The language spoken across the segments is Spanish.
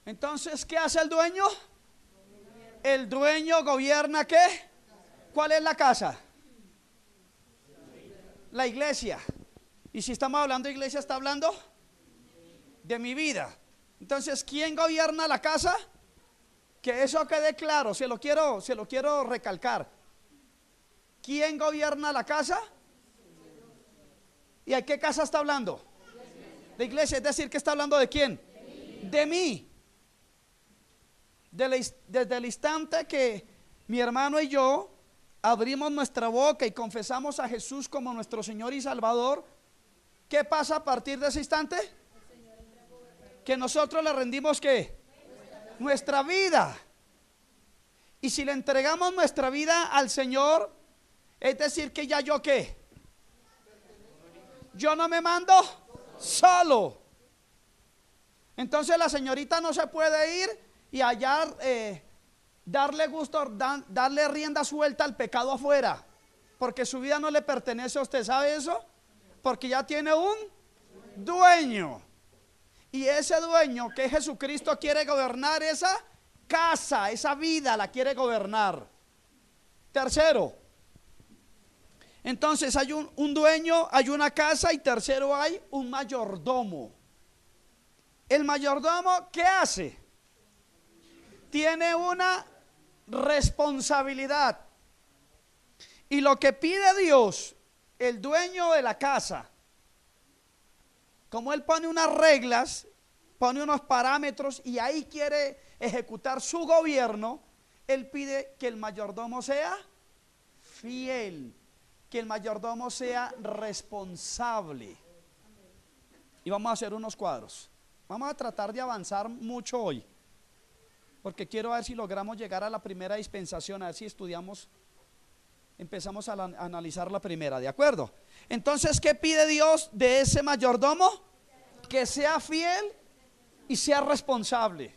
Entonces, ¿qué hace el dueño? El dueño gobierna ¿qué? ¿Cuál es la casa? La iglesia. Y si estamos hablando de iglesia, está hablando de mi vida. Entonces, ¿quién gobierna la casa? Que eso quede claro, se lo quiero recalcar. ¿Quién gobierna la casa? ¿Y a qué casa está hablando? De iglesia, es decir, que está hablando de quién? De mí. Desde el instante que mi hermano y yo abrimos nuestra boca y confesamos a Jesús como nuestro Señor y Salvador, ¿qué pasa a partir de ese instante? Que nosotros le rendimos ¿qué? Nuestra vida. Y si le entregamos nuestra vida al Señor, es decir que ya yo ¿qué? Yo no me mando solo. Entonces la señorita no se puede ir y allá darle gusto, darle rienda suelta al pecado afuera, porque su vida no le pertenece a usted. ¿Sabe eso? Porque ya tiene un dueño, y ese dueño que es Jesucristo quiere gobernar esa casa, esa vida la quiere gobernar. Tercero, entonces hay un dueño, hay una casa, y tercero hay un mayordomo. El mayordomo, ¿qué hace? Tiene una responsabilidad. Y lo que pide Dios, el dueño de la casa, como él pone unas reglas, pone unos parámetros y ahí quiere ejecutar su gobierno, él pide que el mayordomo sea fiel, que el mayordomo sea responsable. Y vamos a hacer unos cuadros. Vamos a tratar de avanzar mucho hoy, porque quiero ver si logramos llegar a la primera dispensación, a ver si empezamos a analizar la primera, ¿de acuerdo? Entonces, ¿qué pide Dios de ese mayordomo? Que sea fiel y sea responsable.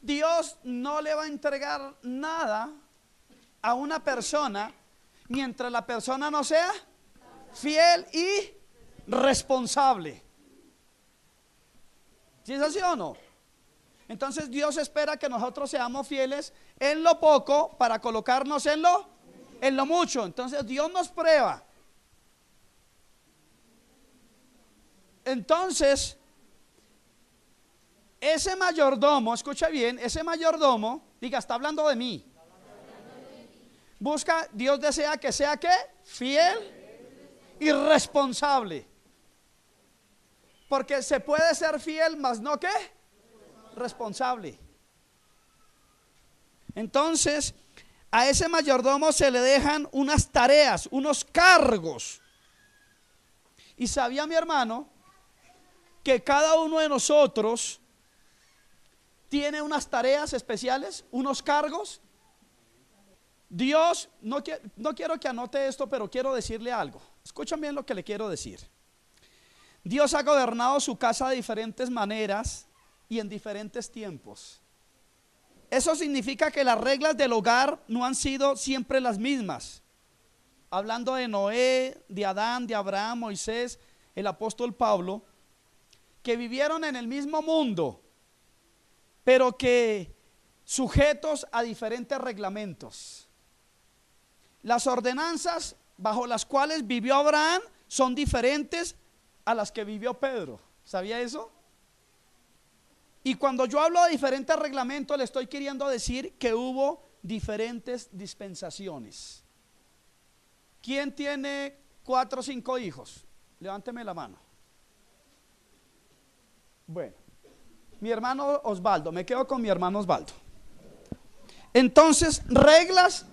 Dios no le va a entregar nada a una persona mientras la persona no sea fiel y responsable. ¿Sí es así o no? Entonces Dios espera que nosotros seamos fieles en lo poco para colocarnos en lo mucho. Entonces Dios nos prueba. Entonces ese mayordomo, escucha bien, ese mayordomo, diga, está hablando de mí. Busca, Dios desea que sea ¿qué? Fiel y responsable. Porque se puede ser fiel, mas no ¿qué? Responsable. Entonces a ese mayordomo se le dejan unas tareas, unos cargos. Y sabía mi hermano que cada uno de nosotros tiene unas tareas especiales, unos cargos. Dios, no quiero que anote esto, pero quiero decirle algo. Escuchen bien lo que le quiero decir. Dios ha gobernado su casa de diferentes maneras y en diferentes tiempos. Eso significa que las reglas del hogar no han sido siempre las mismas. Hablando de Noé, de Adán, de Abraham, Moisés, el apóstol Pablo, que vivieron en el mismo mundo, pero que sujetos a diferentes reglamentos. Las ordenanzas bajo las cuales vivió Abraham son diferentes a las que vivió Pedro. ¿Sabía eso? Y cuando yo hablo de diferentes reglamentos, le estoy queriendo decir que hubo diferentes dispensaciones. ¿Quién tiene 4 o 5 hijos? Levánteme la mano. Bueno, mi hermano Osvaldo, me quedo con mi hermano Osvaldo. Entonces, reglas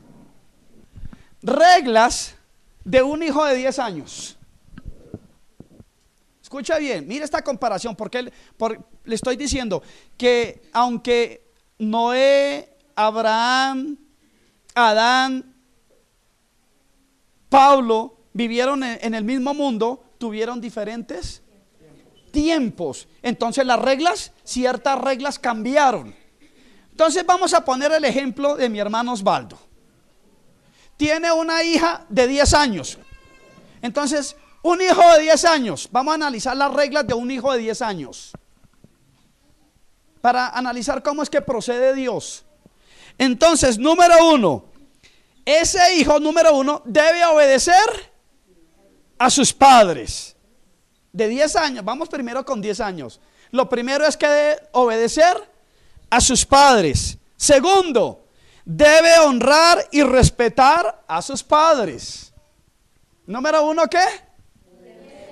de un hijo de 10 años. Escucha bien, mire esta comparación, porque le estoy diciendo que aunque Noé, Abraham, Adán, Pablo vivieron en el mismo mundo, tuvieron diferentes tiempos. Entonces las reglas, ciertas reglas cambiaron. Entonces vamos a poner el ejemplo de mi hermano Osvaldo. Tiene una hija de 10 años. Entonces, un hijo de 10 años, vamos a analizar las reglas de un hijo de 10 años. para analizar cómo es que procede Dios. Entonces, número uno, ese hijo número uno debe obedecer a sus padres. De 10 años, vamos primero con 10 años. Lo primero es que debe obedecer a sus padres. Segundo, debe honrar y respetar a sus padres. Número uno, ¿qué?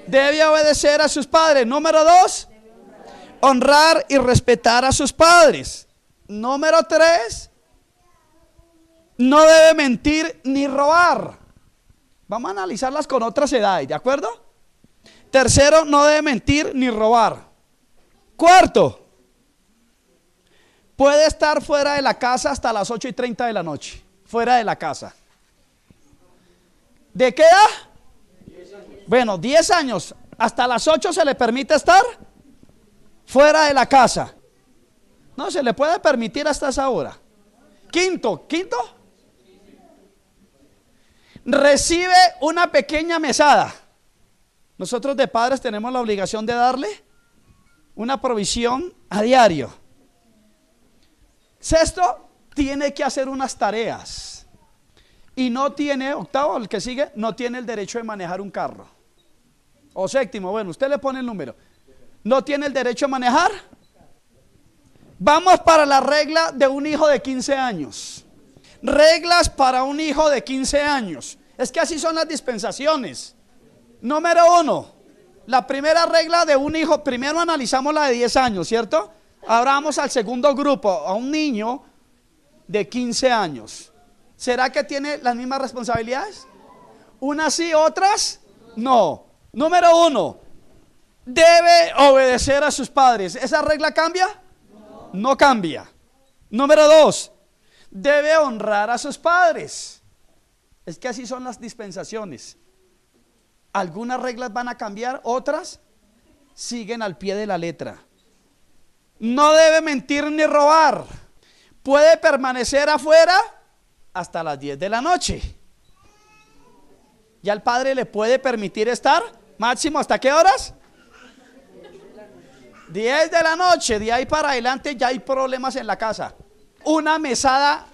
Debe obedecer a sus padres. Número dos, honrar y respetar a sus padres. Número tres, no debe mentir ni robar. Vamos a analizarlas con otras edades, ¿de acuerdo? Tercero, no debe mentir ni robar. Cuarto, puede estar fuera de la casa hasta las 8:30 de la noche. Fuera de la casa. ¿De qué edad? 10 años. Bueno, 10 años. Hasta las 8 se le permite estar fuera de la casa. No, se le puede permitir hasta esa hora. Quinto, recibe una pequeña mesada. Nosotros de padres tenemos la obligación de darle una provisión a diario. Sexto, tiene que hacer unas tareas. Y no tiene, octavo, el que sigue, no tiene el derecho de manejar un carro. O séptimo, bueno, usted le pone el número. No tiene el derecho a manejar. Vamos para la regla de un hijo de 15 años. Reglas para un hijo de 15 años. Es que así son las dispensaciones. Número uno, la primera regla de un hijo, primero analizamos la de 10 años, ¿cierto? Ahora vamos al segundo grupo, a un niño de 15 años. ¿Será que tiene las mismas responsabilidades? Unas sí, otras no. Número uno, debe obedecer a sus padres. ¿Esa regla cambia? No cambia. Número dos, debe honrar a sus padres. Es que así son las dispensaciones. Algunas reglas van a cambiar, otras siguen al pie de la letra. No debe mentir ni robar. Puede permanecer afuera hasta las 10 de la noche. Ya el padre le puede permitir estar máximo ¿hasta qué horas? 10 de la noche. De ahí para adelante ya hay problemas en la casa. Una mesada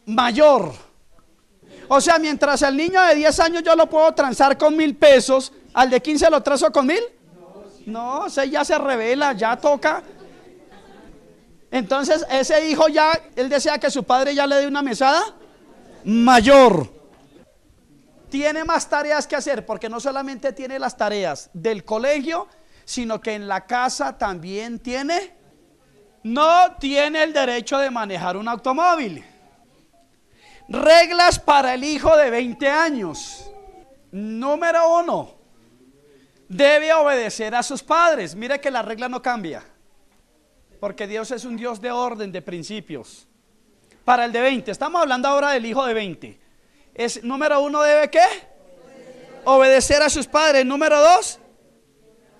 mayor. O sea, mientras el niño de 10 años yo lo puedo transar con 1,000 pesos, ¿al de 15 lo trazo con 1,000? No, ese ya se revela, ya toca. Entonces ese hijo ya, él desea que su padre ya le dé una mesada mayor. Tiene más tareas que hacer, porque no solamente tiene las tareas del colegio, sino que en la casa también no tiene el derecho de manejar un automóvil. Reglas para el hijo de 20 años. Número uno, debe obedecer a sus padres. Mire que la regla no cambia, porque Dios es un Dios de orden, de principios. Para el de 20, estamos hablando ahora del hijo de 20. Número uno, ¿debe qué? Obedecer a sus padres. Número dos,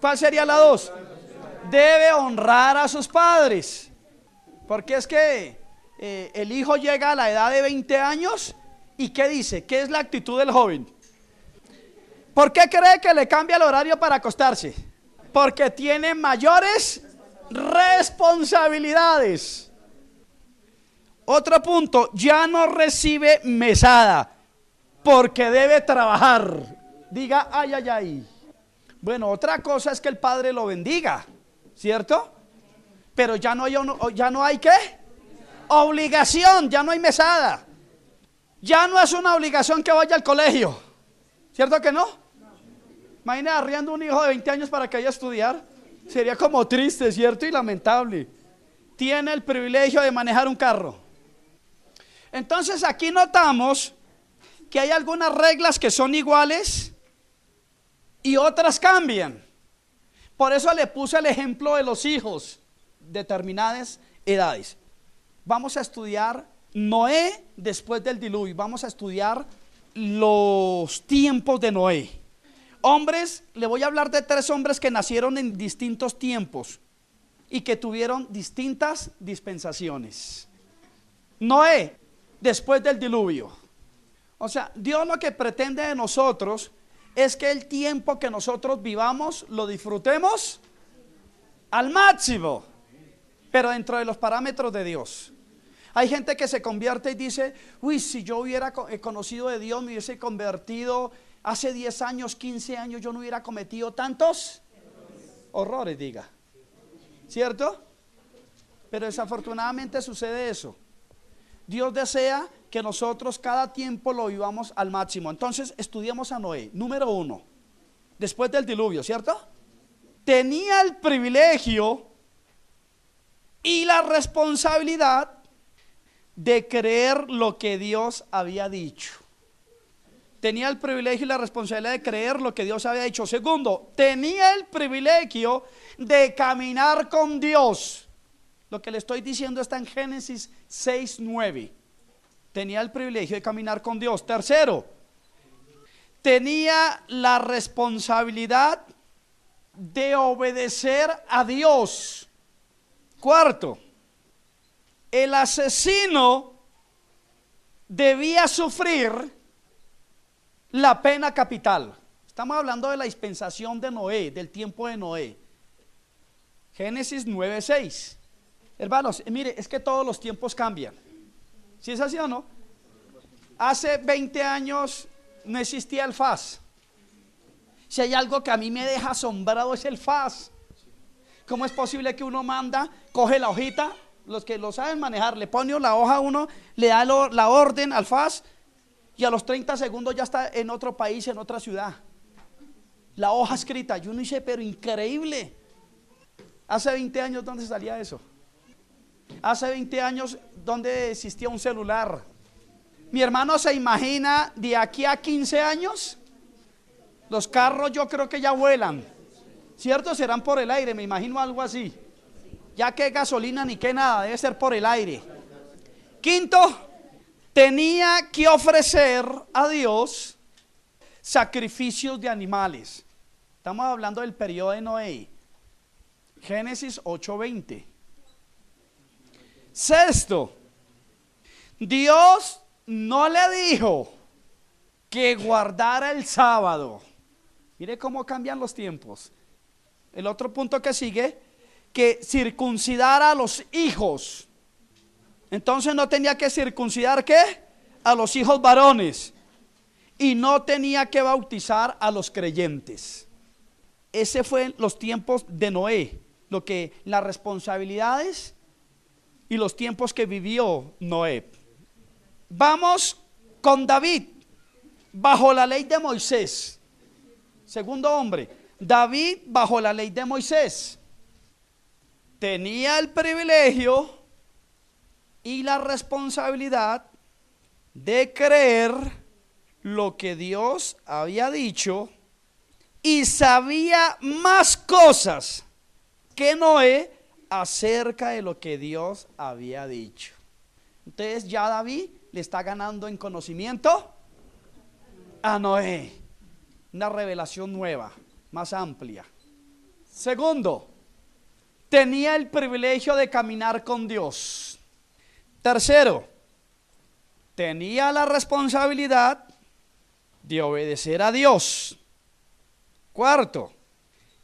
¿cuál sería la dos? Debe honrar a sus padres. Porque es que el hijo llega a la edad de 20 años y ¿qué dice? ¿Qué es la actitud del joven? ¿Por qué cree que le cambia el horario para acostarse? Porque tiene mayores responsabilidades. Otro punto, ya no recibe mesada porque debe trabajar. Diga, ay, ay, ay. Bueno, otra cosa es que el padre lo bendiga, ¿cierto? Pero ya no hay ¿qué? Obligación, ya no hay mesada. Ya no es una obligación que vaya al colegio, ¿cierto que no? Imagina arriando un hijo de 20 años para que vaya a estudiar. Sería como triste, ¿cierto? Y lamentable. Tiene el privilegio de manejar un carro. Entonces aquí notamos que hay algunas reglas que son iguales y otras cambian. Por eso le puse el ejemplo de los hijos, determinadas edades. Vamos a estudiar Noé después del diluvio. Vamos a estudiar los tiempos de Noé. Hombres, le voy a hablar de 3 hombres que nacieron en distintos tiempos y que tuvieron distintas dispensaciones. Noé, después del diluvio. O sea, Dios lo que pretende de nosotros es que el tiempo que nosotros vivamos lo disfrutemos al máximo. pero dentro de los parámetros de Dios. Hay gente que se convierte y dice, uy, si yo hubiera conocido de Dios, me hubiese convertido hace 10 años, 15 años, yo no hubiera cometido tantos horrores, diga. ¿Cierto? Pero desafortunadamente sucede eso. Dios desea que nosotros cada tiempo lo vivamos al máximo. Entonces estudiamos a Noé. Número 1, después del diluvio, ¿cierto? Tenía el privilegio y la responsabilidad de creer lo que Dios había dicho. Tenía el privilegio y la responsabilidad de creer lo que Dios había dicho. Segundo, tenía el privilegio de caminar con Dios. Lo que le estoy diciendo está en Génesis 6:9. Tenía el privilegio de caminar con Dios. Tercero, tenía la responsabilidad de obedecer a Dios. Cuarto, el asesino debía sufrir la pena capital. Estamos hablando de la dispensación de Noé, del tiempo de Noé. Génesis 9:6. Hermanos, mire, es que todos los tiempos cambian. ¿Sí es así o no? Hace 20 años no existía el FAS. Si hay algo que a mí me deja asombrado es el FAS. ¿Cómo es posible que uno manda, coge la hojita, los que lo saben manejar, le pone la hoja a uno, le da la orden al FAS y a los 30 segundos ya está en otro país, en otra ciudad? La hoja escrita. Y uno dice, pero increíble. Hace 20 años, ¿dónde salía eso? Hace 20 años, ¿dónde existía un celular? Mi hermano se imagina de aquí a 15 años, los carros yo creo que ya vuelan, ¿cierto? Serán por el aire, me imagino algo así. Ya que gasolina ni que nada, debe ser por el aire. Quinto, tenía que ofrecer a Dios sacrificios de animales. Estamos hablando del periodo de Noé. Génesis 8:20. Sexto, Dios no le dijo que guardara el sábado. Mire cómo cambian los tiempos. El otro punto que sigue, que circuncidara a los hijos. Entonces no tenía que circuncidar ¿qué? A los hijos varones. Y no tenía que bautizar a los creyentes. Ese fue los tiempos de Noé, las responsabilidades y los tiempos que vivió Noé. Vamos con David, bajo la ley de Moisés. Segundo hombre, David bajo la ley de Moisés. Tenía el privilegio y la responsabilidad de creer lo que Dios había dicho y sabía más cosas que Noé acerca de lo que Dios había dicho. Entonces ya David le está ganando en conocimiento a Noé. Una revelación nueva, más amplia. Segundo, tenía el privilegio de caminar con Dios. Tercero, tenía la responsabilidad de obedecer a Dios. Cuarto,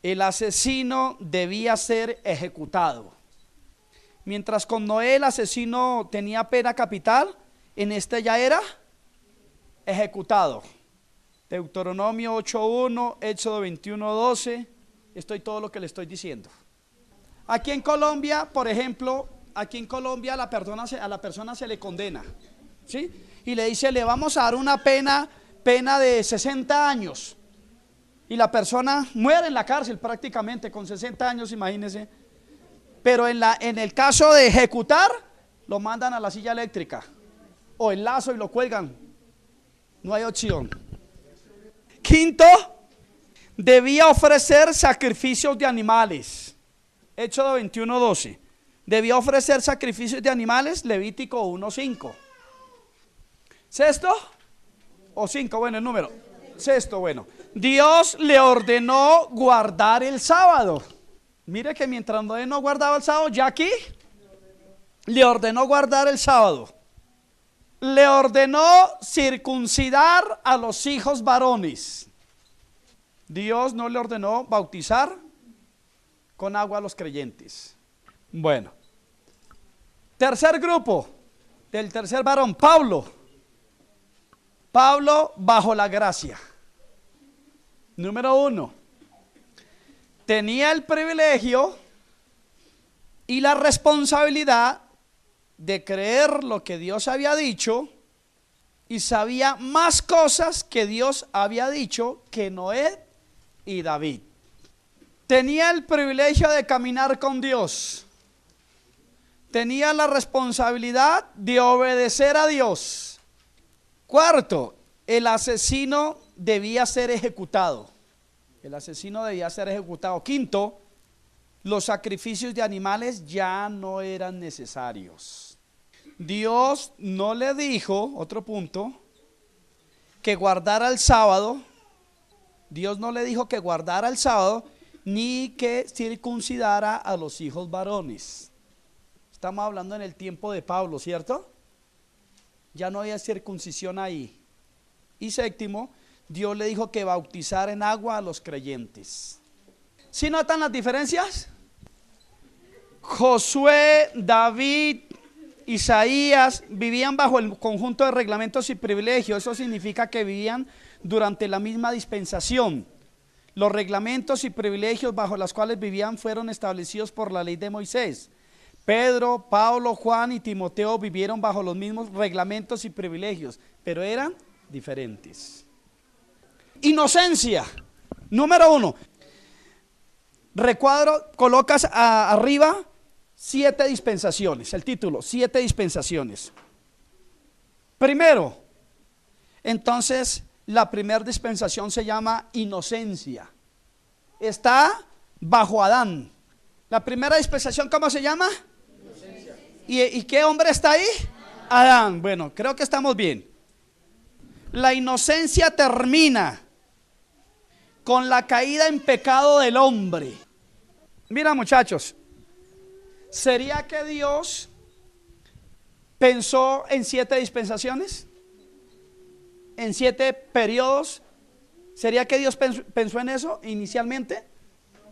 el asesino debía ser ejecutado. Mientras con Noé el asesino tenía pena capital, en este ya era ejecutado. Deuteronomio 8:1, Éxodo 21:12, estoy todo lo que le estoy diciendo. Aquí en Colombia, por ejemplo, a la persona se le condena, ¿sí? Y le dice, le vamos a dar una pena de 60 años. Y la persona muere en la cárcel prácticamente con 60 años, imagínense. Pero en el caso de ejecutar, lo mandan a la silla eléctrica o el lazo y lo cuelgan. No hay opción. Quinto, debía ofrecer sacrificios de animales. Éxodo 21:12. Debía ofrecer sacrificios de animales. Levítico 1:5. Sexto, o 5, bueno, el número. Sexto, bueno. Dios le ordenó guardar el sábado. Mire que mientras Noé no guardaba el sábado, ya aquí le ordenó guardar el sábado. Le ordenó circuncidar a los hijos varones. Dios no le ordenó bautizar con agua a los creyentes. Bueno, Tercer grupo, del tercer varón, Pablo. Pablo bajo la gracia. Número 1. Tenía el privilegio y la responsabilidad de creer lo que Dios había dicho y sabía más cosas que Dios había dicho que Noé y David. Tenía el privilegio de caminar con Dios. Tenía la responsabilidad de obedecer a Dios. Cuarto, el asesino debía ser ejecutado. El asesino debía ser ejecutado. Quinto, los sacrificios de animales ya no eran necesarios. Dios no le dijo, otro punto, que guardara el sábado. Dios no le dijo que guardara el sábado ni que circuncidara a los hijos varones. Estamos hablando en el tiempo de Pablo, ¿cierto? Ya no había circuncisión ahí. Y séptimo, Dios le dijo que bautizara en agua a los creyentes. ¿Sí notan las diferencias? Josué, David, Isaías vivían bajo el conjunto de reglamentos y privilegios. Eso significa que vivían durante la misma dispensación. Los reglamentos y privilegios bajo los cuales vivían fueron establecidos por la ley de Moisés. Pedro, Pablo, Juan y Timoteo vivieron bajo los mismos reglamentos y privilegios, pero eran diferentes. Inocencia, número 1. Recuadro, colocas arriba 7 dispensaciones, el título, 7 dispensaciones. Primero, entonces, la primera dispensación se llama inocencia. Está bajo Adán. La primera dispensación, ¿cómo se llama? Inocencia. ¿Y qué hombre está ahí? Adán. Bueno, creo que estamos bien. La inocencia termina con la caída en pecado del hombre. Mira, muchachos, ¿sería que Dios pensó en 7 dispensaciones? ¿En 7 periodos? ¿Sería que Dios pensó en eso inicialmente?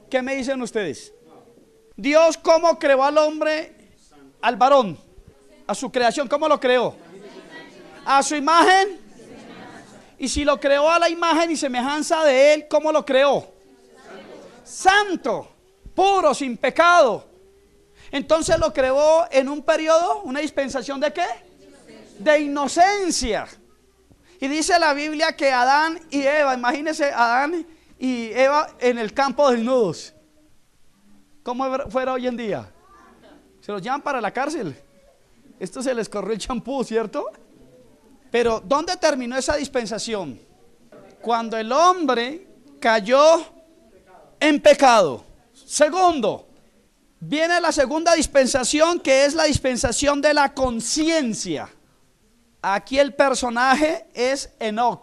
¿Qué me dicen ustedes? Dios, ¿cómo creó al hombre, al varón, a su creación? ¿Cómo lo creó? A su imagen. Y si lo creó a la imagen y semejanza de él, ¿cómo lo creó? Santo, puro, sin pecado. Entonces lo creó en un periodo, una dispensación ¿de qué? De inocencia. Y dice la Biblia que Adán y Eva, imagínense Adán y Eva en el campo desnudos. ¿Cómo fuera hoy en día? Se los llevan para la cárcel. Esto se les corrió el champú, ¿cierto? Pero ¿dónde terminó esa dispensación? Cuando el hombre cayó en pecado. Segundo, viene la segunda dispensación, que es la dispensación de la conciencia. Aquí el personaje es Enoc.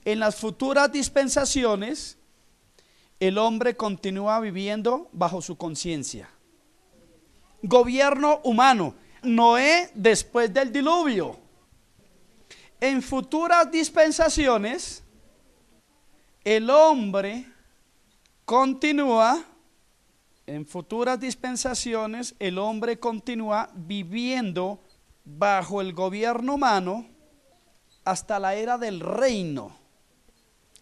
En las futuras dispensaciones, el hombre continúa viviendo bajo su conciencia. Gobierno humano. Noé después del diluvio. En futuras dispensaciones, el hombre continúa, en futuras dispensaciones, el hombre continúa viviendo bajo el gobierno humano hasta la era del reino,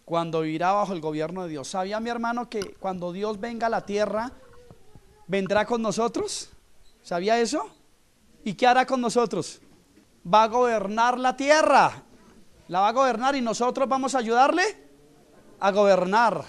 cuando vivirá bajo el gobierno de Dios. ¿Sabía mi hermano que cuando Dios venga a la tierra, vendrá con nosotros? ¿Sabía eso? ¿Y qué hará con nosotros? Va a gobernar la tierra, la va a gobernar y nosotros vamos a ayudarle a gobernar.